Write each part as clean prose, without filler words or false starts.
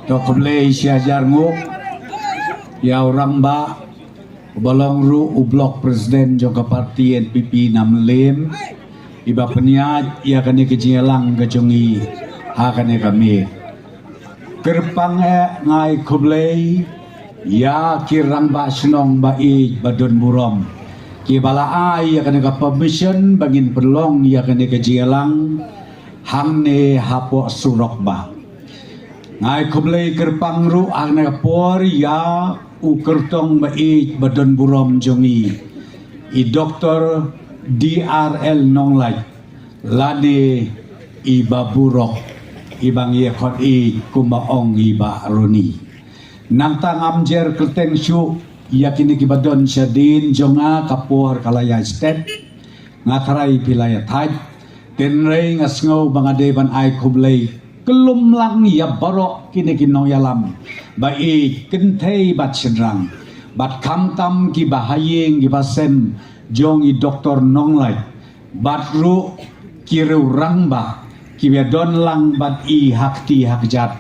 Tokumlei siajar nguk ya orang ba balong ru ublok presiden jongka parti NPP namlem iba peniat ia kane kejelang kejongi hakane kami kerpang ngai kublei ya kirang ba senong ba badon burom ki bala ai ya kane ka permission bangin perlong ya kane kejelang hangne hapo surok ba ngai kublei kerpang ru angne por ya ukertong baik badon burom jongi i doktor DRL nonglai lade iba burok ibang ye khot i kumbaong iba roni nang tangam jer kerteng syu yakini kibadon syadin jonga kapor kalaya stet ngatarai pilaya thai tenrei ngasngau bangade ban ai kublei kelum lang ya barok kini kinong yalam bai kentei bat senrang bat kamtam ki bahayeng ki basen jong i doktor nonglai bat ru kiru rangba ki bedon lang bat i hakti hakjat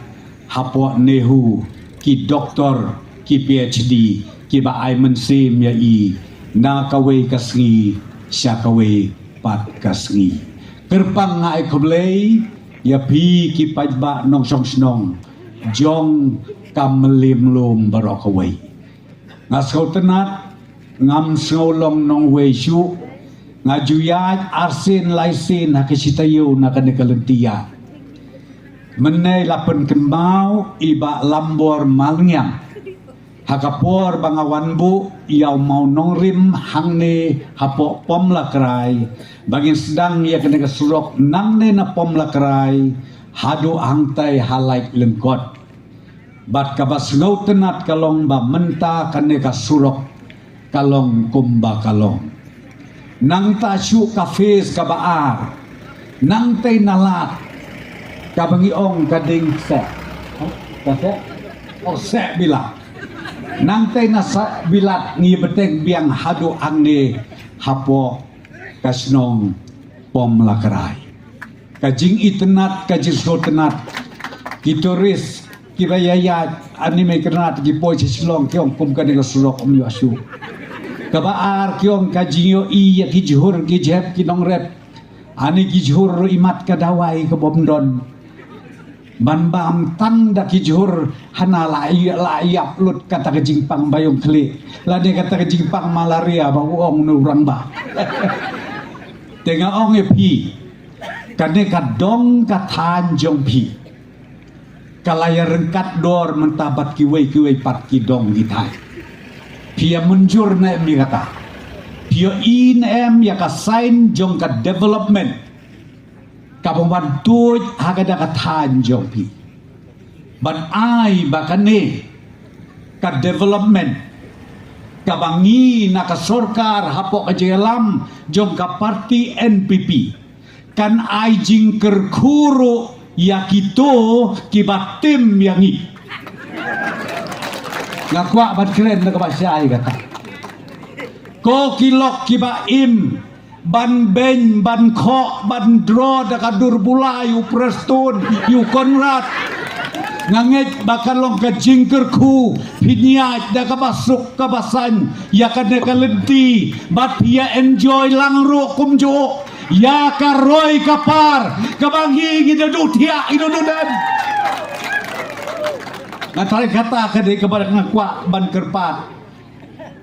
hapo nehu ki doktor ki PhD ki ba ai mensim ya i na kawe kasngi sya kawe pat kasngi kerpang ngai kublei ya pi ki pajba nong song snong jong kamlim lum barokawai ngasau tenat ngam sngolong nong wei syu ngajuyat arsin laisin hakisitayu nakane kalentia menai lapen kembau iba lambor malngyang hakapor bangawan bu iau mau nongrim hangne hapo pom lakrai bagin sedang ia kena kesurok nangne na pom lakrai hadu hangtai halait lengkot bat kabas ngau tenat kalong ba menta kene kasurok kalong kumba kalong nang ta syu kafes kabaar nang tay nalat kabangi ong kading se kase o se bila nang tay nasa bilat ngi beteng biang hadu angne hapo kasnong pom lakrai kajing itenat kajir so tenat kitoris kibayaya anime kenat ki poi silong kiong kum kane surok om yasu kabaar kiong kajinyo i ya kijhur kijep kinong rep ani kijhur imat kadawai ke bomdon ban bam tang da kijhur hana layap lut kata kejingpang bayong kli lade kata kejingpang malaria ba uong nurang ba tengah ong pi kane kadong katan jong pi kalaya rengkat dor mentabat kiwei pat kidong gitai pia munjur na mi kata pia in em ya ka sign jong ka development kabomban tuj hagada katan jong pi ban ai bakane ka development kabangi nakasorkar hapo kajelam jong ka parti NPP kan ai jingker kuro yakito kibatim yangi ngakwa bat keren na kabasya ay kata ko kilok kibaim ban ben ban kho ban dro da kadur bulay yu prestun yu konrad nganget bakal long ka jingker ku pinyat da kabasuk kabasan ya kada kalenti bat pia enjoy langro kumjo ya karoy kapar kabangi gidudu tia idududan ngatari kata kadai kepada ngakwa ban kerpat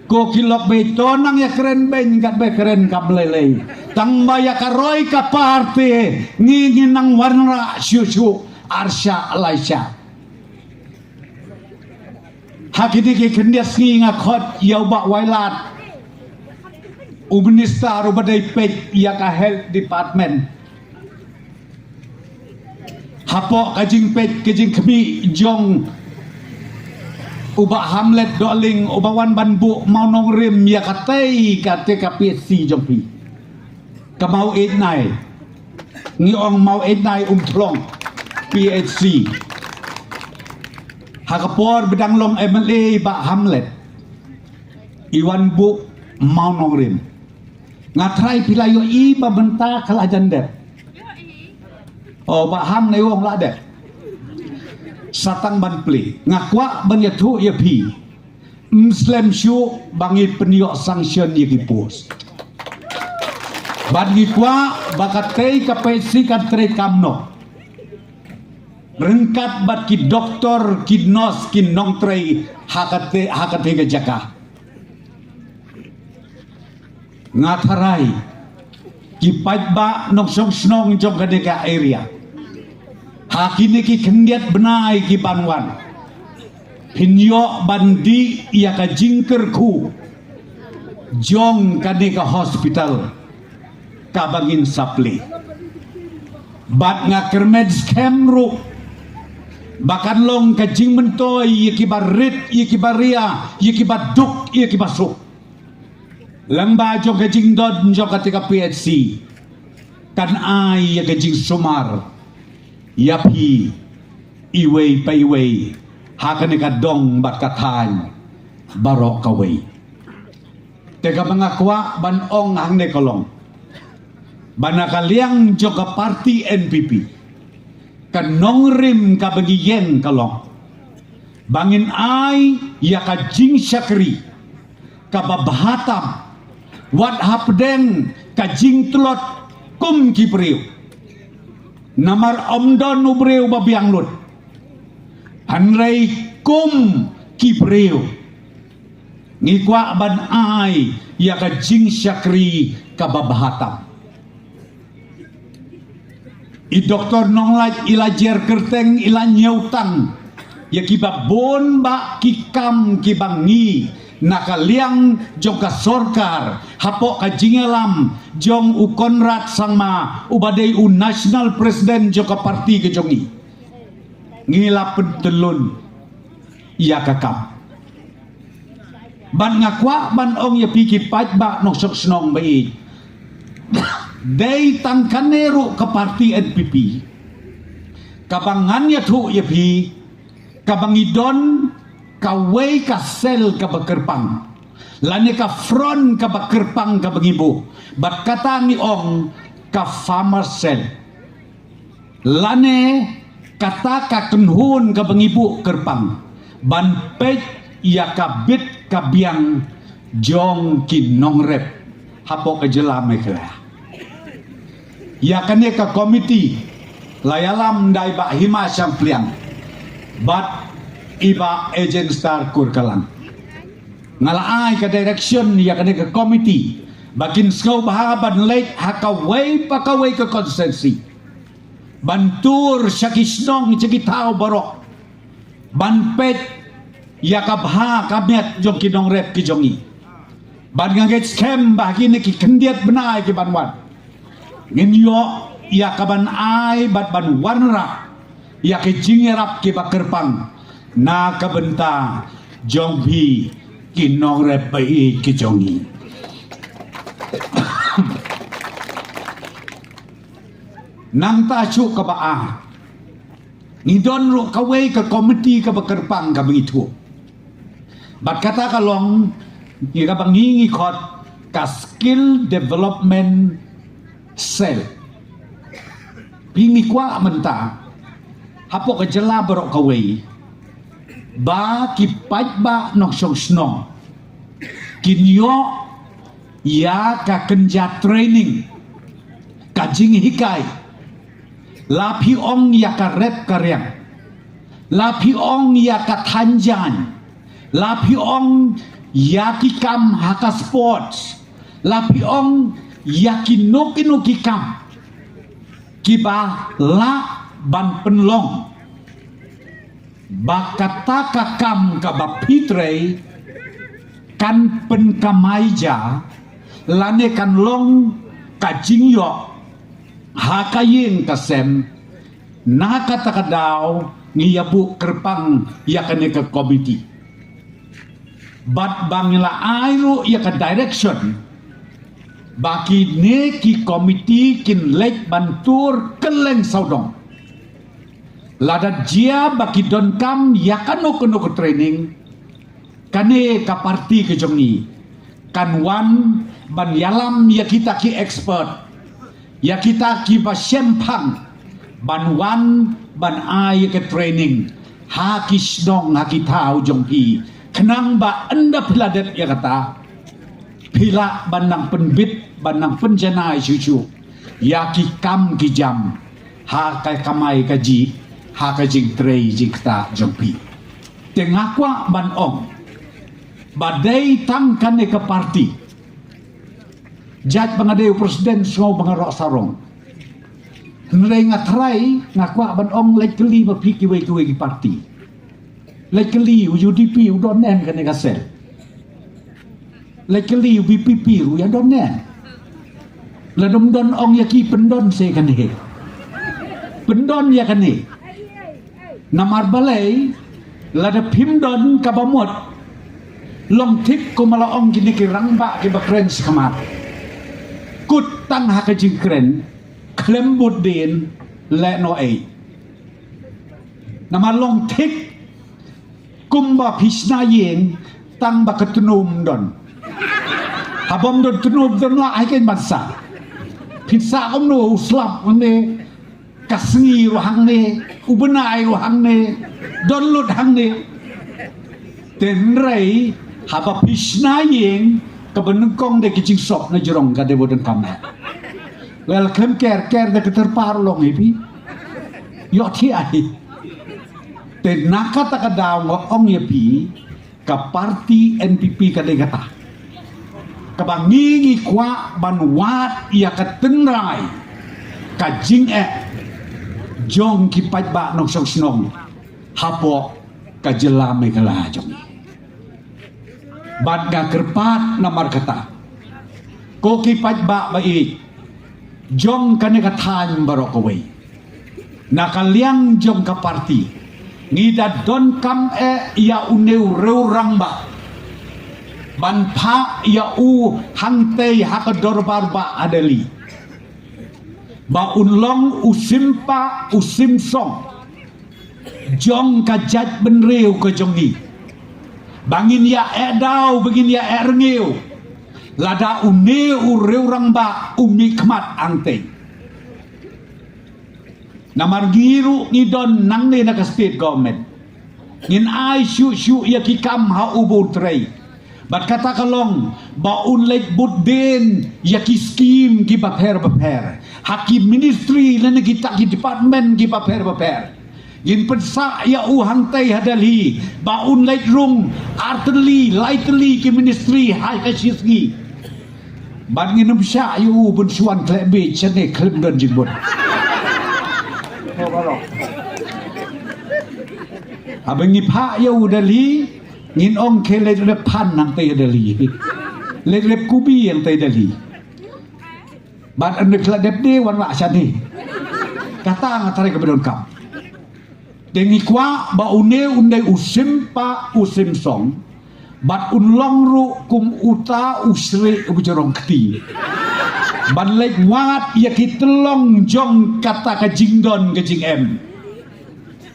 ko kilok betonang ya keren ben kat be keren kablelei tang baya karoy kapar te ngingin nang warna syusyu arsya laisya hakini ke kendias ngakot yau bak wailat Uminista rubadai pek ia ka health department hapo kajing pek kajing kemi jong uba hamlet doling ubawan banbu mau nong rim ya katai kate KPSC jong pi kamau 89 ngiong mau 89 thlong PHC hakapor bedang long MLA ba hamlet iwan bu mau nong rim ngatrai pilayo i babenta kalajan dep. Oh baham na wong la dep. Satang ban pli ngakwa ban yatu ya pi. Muslim syu bangi peniok sanction ya kipus. Ban gikwa bakatei kapesi katre kamno. Rengkat bat ki doktor ki nos ki nongtrei hakate ke jaka. Ngatarai ki paitba nong snong jong kadeka area. Hakini ki kendiat benai ki banwan. Pinyo bandi ia ka jingkerku. Jong kadeka hospital kabangin sapli. Bat nga kermed skemru. Bakan long ka jing mentoy iki barit iki baria iki baduk iki basuk. Lamba jong ka jing dod jong katika PHC. Kan ay ka jing sumar. Yapi iway pa iway hakan ka dong bat katay barok kaway. Teka mga kwa banong hang ne kolong. Banakaliang joka party NPP. Kanong rim ka bagiyeng kalong. Bangin ay ya ka jing syakri. Kababahatam. Wat hapdeng ka jing tulot kum kipriw. Namar omdon ubreu babiang lut. Hanrei kum kipriw. Ngikwa ban ay ya ka jing syakri kababahatam. I doktor nonglaj ilajer kerteng ilan nyautang ya kiba bon ba kikam kibangi nakaliang jong ka sorkar hapo ka jingelam jong u Konrad sangma ubadai u national president jong ka parti ke jongi ngila pentelun iya kakam ban ngakwa ban ong ya piki pat ba nok sok snong bai day tangkaneru ke parti NPP kabangannya tu ya pi kabangidon kawai ka sel ka bakerpang lani ka front ka bakerpang ka bangibu bat kata ni ong ka farmer sel lani kata ka kenhun ka bangibu kerpang ban pet ya ka bit ka biang jong kinongrep hapo ka jelame kala ya kane ka komiti layalam dai ba hima sampliang bat iba agent star kurkalang ngalaay ka direction ya kane ka komiti bakin skau bahaban late hakaway pakaway ka konsensi bantur syakisnong cikitao barok banpet ya kabha kamet jong kinong rep ki jongi ban ngaget scam bahagi ki kendiat benai ki banwan nginyo ya kaban ay bat ban warna ya ke jingerap ke bakerpang na kabenta jongbi kinong repai ke jongi nang tacu ka baa ngidon ru kawai ke komiti ke bakerpang ka begitu bat kata kalong ya ka bangingi kot ka skill development sel pingi kwa menta hapo ka jela barok kawai ba kipat ba nok song snong kinyo ya ka kenja training kajing hikai lapi ong ya ka rep karyang lapi ong ya ka tanjan lapi ong ya kikam haka sports lapi ong yakinok kikam kiba la ban penlong bakata kakam kabapitre kan penkamaija lane kan long kajingyo hakayeng kasem nakata kadaw ngiyabu kerpang yakane ke komiti bat bangila airu ya ka direction baki neki komiti kin lek bantur keleng saudong lada jia baki don kam yakano kono training kane ka parti ke jongi kan wan ban yalam ya kita ki expert ya kita ki ba sempang ban wan ban ai ke training ha ki snong ha ki tau jong pi kenang ba anda piladet ya kata pila banang penbit banang penjanai cucu ya ki kam ki jam ha kai kamai kaji ha ka jing trei jikta jong pi tengakwa ban ong badai tangkan ke parti jat bangadeu presiden ngau bangarok sarong nrei ngatrai ngakwa ban ong lekeli ba piki we kuwe ki parti lekeli UDP udonen kan ka sel lekeli BPP ya donen la dom don ong ya ki pendon se kan he pendon ya kan he namar balai la da pimdon ka bamot long tik ko mala ong gini ki rangba ki bakren skamat kut tang ha ka jingkren klem budin le no ei nama long tik kumba pisna yeng tang ba ketunum don habom don tunum don la ai ken bansa pizza om no slap ne kasngi ro hang ne ubenai ro hang ne don lut hang ne ten rei haba pisna yeng kebenengkong de kicing sok na jerong ka de boden kamna welcome care de keterpar long ipi yo ti ai te nakata ka daw ong yepi ka parti NPP ka de kata ka bangingi kwa banwat ya ka tenrai ka jing jong ki pat ba nong song snong hapo ka jelame kala jong bad ga kerpat namar kata ko ki pat ba bai jong kane ka than barok away nakaliang jong ka parti ngida don kam ya uneu reurang ba ban pa ya u hangte haka dorbar ba adeli ba unlong usimpa usim song jong ka jat benreu ka jong ni bangin ya edau begin ya erngeu lada uneu reurang ba umikmat angte namar giru ngidon nang ne na state government ngin ai shu ya kikam ha ubu trei bat kata kalong ba unlek budden ya ki scheme ki baper hakim ministry lene kita ki department ki baper yin pensa ya u hangtai hadali ba unlek rung artillery lightly ki ministry hai ka sisgi ban ngin sya yu bun suan klebe chane klem don jimbon abangi pa ya u dali ngin ong kele le pan nang tay dali le kubi yang tay dali ban an kla dep de wan wa chani kata ngatare ke bedon kam dengi kwa ba unde usim pa usim song bat unlong ru kum uta usre ujarong kti ban lek wat ya kitelong jong kata ka jingdon ke jing em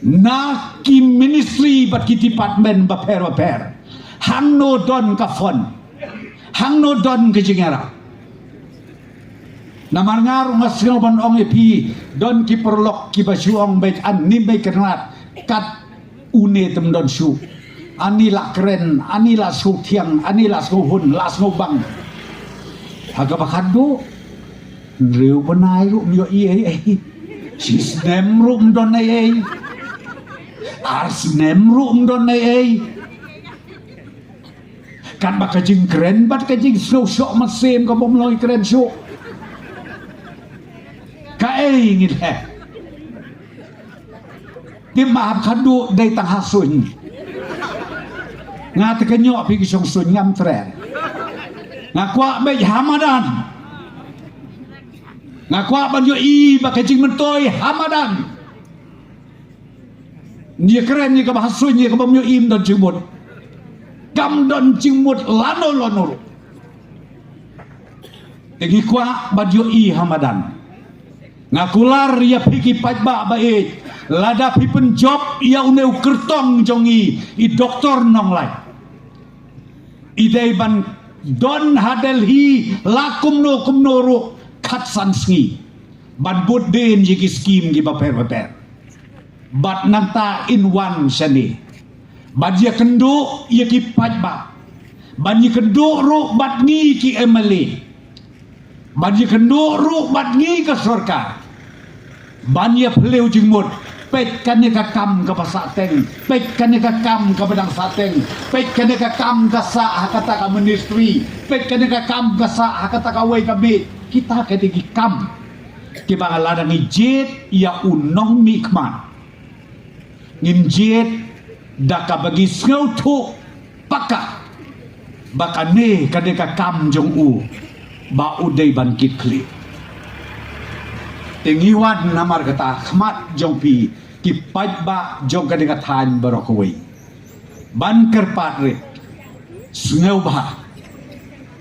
na ki ministry bat ki department baper hang no don ka fon hang no don ke jingera namar ngar ngasno ban ong epi don ki perlok ki basuong baik an ni baik kenat kat une tem don su ani la keren ani la su tiang ani la su hun la su bang haga bakado riu benai ru myo i sis nem rum don ai ars nem rum don ai kan baka jing keren bat ka jing so so masem ka bom loi keren so ka ngit he tim mahap khandu dai tang hasuñ nga te kanyo pi ki song suñ ngam tren nga kwa be hamadan nga kwa ban yo i baka jing mentoy hamadan nia keren ni ka bahasuñ ni ka bom yo im don jimut gam don jimut lano Egi kwa badyo i hamadan ngakular ya piki pajba baik lada pi penjob ya uneu kertong jongi i doktor nong lai idai ban don hadel hi lakum no ru khat san sngi ban bud den ji skim gi paper bat nanta in one shani ban ye kendo ye ki paj ba ban ye kendo ru bat ngi ki emale ban ye kendo ru bat ngi ka sarkar ban ye pleu jingmut pek kan ye ka kam ka pasateng pek kan ye ka kam ka badang sateng pek kan ye ka kam ka sa hakata ka ministry pek kan ye ka kam ka sa hakata ka wei ka be kita ka digi kam ki bangala ngi jet ya unong mikman ngin jet da ka bagi snau thu paka bakane ka de ka kam jong u ba udai bangkit kli tengiwan namar kata khmat jong pi ki paj ba jong ka de ka than barokoi ban kerpat re snau ba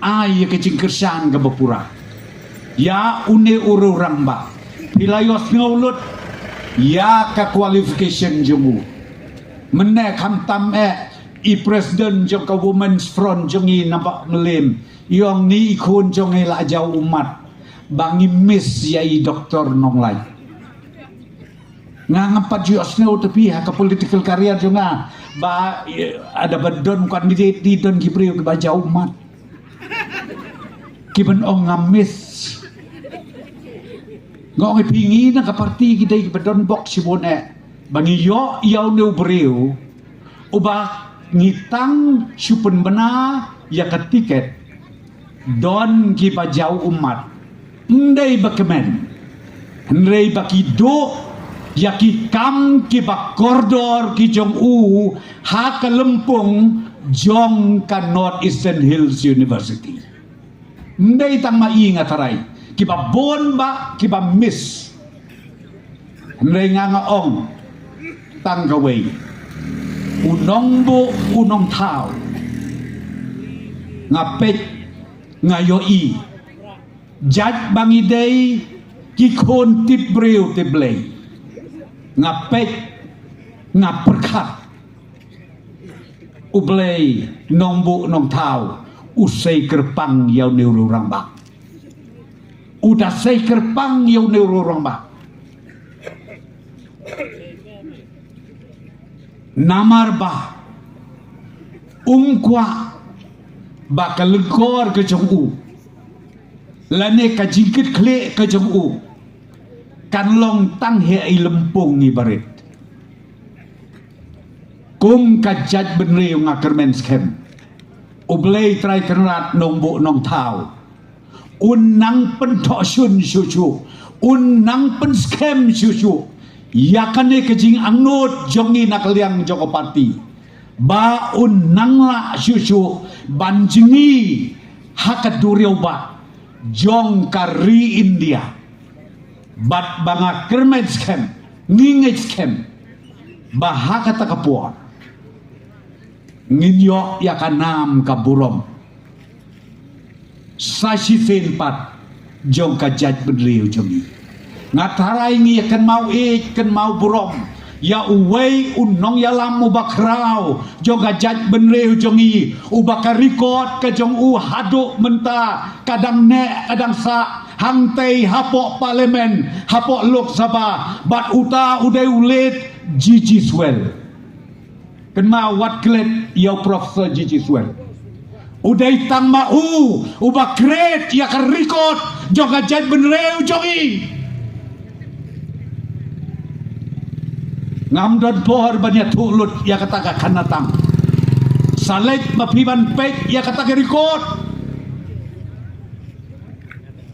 ai ke cingkersan ka bapura ya une uru ramba pilayos ngaulut ya ka qualification jemu mene kham tam i president jong ka women's front jong i nampak melim yong ni ikun jong i la jau umat bangi miss ya i doktor nong lai ngampat jios ngau tapi ha ka political career jonga ba ada badon candidate di don kipriu ke ba jau umat kiben ong ngamis ngong pingi na ka parti kita ibadon box sibon bangi yo yaw ne ubreu uba ngitang supun bena ya ka tiket don ki pa jau umat ndai bakemen ndai bakido ya ki kam ki ba koridor ki jong u ha ka lempung jong ka North Eastern Hills University ndai tang ma inga tarai kiba bon ba kiba miss ndai nga ong tang gawai unong bu unong tao ngapet ngayoi jat bangi day ki kon tip breu te blay ngapet ngaperkat ublay nong bu nong tao usai kerpang yau neuro rambak udah say kerpang yau neuro rambak namar ba umkwa bakal legor ke jong u lane ka jingkit kle ke jong u kan long tang he ai lempung ni barit kum ka jaj benre ngakar menskem ublay try kerat nong bu nong tau unang pen thọ shun shu shu unang pen scam shu shu yakane kejing angnut jongi nakaliang joko parti ba unang la shu shu banjingi hakat duriau ba jong kari India bat banga kermet scam nginget scam ba hakat kapuan nginyo ya kanam kaburom sashi senpat jong kajat benriu jongi ngatarai ngi kan mau kan mau burom ya uwei unong ya lamu bakrau jong kajat benriu jongi ubaka record ka jong u haduk menta kadang ne kadang sa hangtei hapok parlemen hapok lok sabha bat uta udai ulet Gigi Swell kenma wat klet ya Profesor Gigi Swell udai tang mau uba kret ya kan record jong kajat benreu jongi ngam don pohor banyak tulut ya kata ka kanatang salek mapiban pek ya kata ka record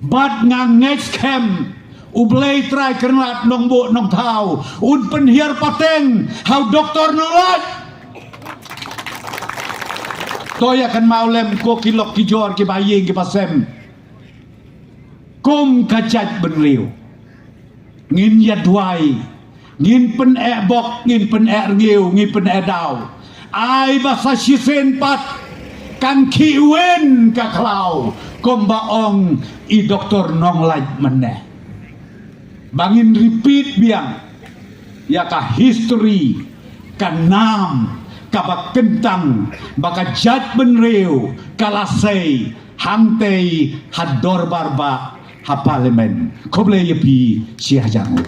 bat nganget scam ublay try kerenat nong bu nong tau un penhiar pateng how doktor nolat toya kan maulem ko kilok kijor ki baying ki pasem kum kajat benriu ngin yadwai ngin pen bok ngin pen ngiu ngin pen dau ai basa sisen pat kan kiwen ka klau kom baong i doktor nong laj meneh bangin repeat biang ya ka history ka nam kabak kentang baka judgment rew kalasay hangtay hador barba ha parliament koble yapi si hajango